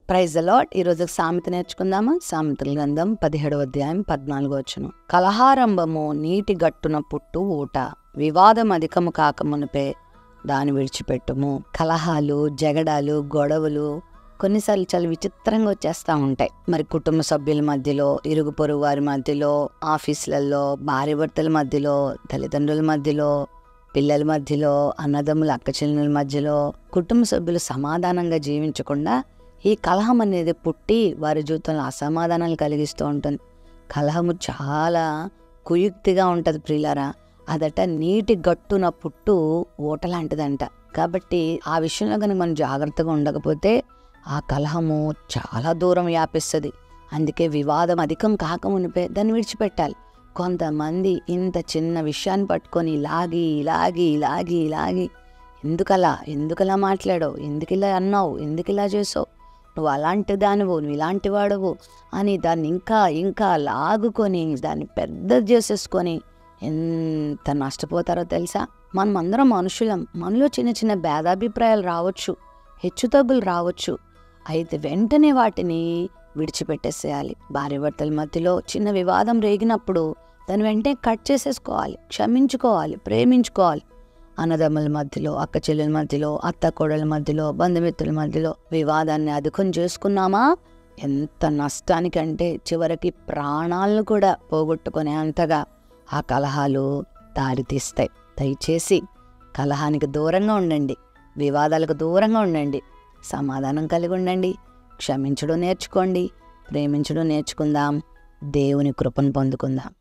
Praise the lord. ఈరోజు సామెత నేర్చుకుందామా? సామెతల గ్రంథం 17వ అధ్యాయం 14వ వచనం. కలహారంభము నీటి గట్టున పుట్టు ఊట, వివాదం అధికము కాకమునుపే దాన్ని విడిచిపెట్టుము. కలహాలు, జగడాలు, గొడవలు కొన్నిసార్లు చాలా విచిత్రంగా వచ్చేస్తూ ఉంటాయి. మరి కుటుంబ సభ్యుల మధ్యలో, ఇరుగు పొరుగు వారి మధ్యలో, ఆఫీసులలో, భార్యాభర్తల మధ్యలో, తల్లిదండ్రుల మధ్యలో, పిల్లల మధ్యలో, అన్నదమ్ముల అక్కచెల్లెల మధ్యలో కుటుంబ సభ్యులు సమాధానంగా జీవించకుండా ఈ కలహం అనేది పుట్టి వారి జీవితంలో అసమాధానాలు కలిగిస్తూ ఉంటుంది. కలహము చాలా కుయుక్తిగా ఉంటుంది ప్రియులారా. అదట నీటి గట్టున పుట్టు ఊట లాంటిదంట. కాబట్టి ఆ విషయంలో కనుక మనం జాగ్రత్తగా ఉండకపోతే ఆ కలహము చాలా దూరం వ్యాపిస్తుంది. అందుకే వివాదం అధికం కాకమునిపే దాన్ని విడిచిపెట్టాలి. కొంతమంది ఇంత చిన్న విషయాన్ని పట్టుకొని లాగి లాగి లాగి లాగి ఎందుకలా మాట్లాడావు, ఎందుకు ఇలా అన్నావు, ఎందుకు ఇలా చేసావు, నువ్వు అలాంటి దానివు, నువ్వు ఇలాంటి వాడవు అని దాన్ని ఇంకా ఇంకా లాగుకొని దాన్ని పెద్ద చేసేసుకొని ఎంత నష్టపోతారో తెలుసా? మనమందరం మనుషులం. మనలో చిన్న చిన్న భేదాభిప్రాయాలు రావచ్చు, హెచ్చుతగ్గులు రావచ్చు. అయితే వెంటనే వాటిని విడిచిపెట్టేసేయాలి. భార్యాభర్తల మధ్యలో చిన్న వివాదం రేగినప్పుడు దాన్ని వెంటనే కట్ చేసేసుకోవాలి, క్షమించుకోవాలి, ప్రేమించుకోవాలి. అన్నదమ్ముల మధ్యలో, అక్క చెల్లెల మధ్యలో, అత్త కోడల మధ్యలో, బంధుమిత్రుల మధ్యలో వివాదాన్ని అధికం చేసుకున్నామా ఎంత నష్టానికంటే చివరికి ప్రాణాలను కూడా పోగొట్టుకునే అంతగా ఆ కలహాలు దారితీస్తాయి. దయచేసి కలహానికి దూరంగా ఉండండి, వివాదాలకు దూరంగా ఉండండి, సమాధానం కలిగి ఉండండి, క్షమించడం నేర్చుకోండి, ప్రేమించడం నేర్చుకుందాం, దేవుని కృపను పొందుకుందాం.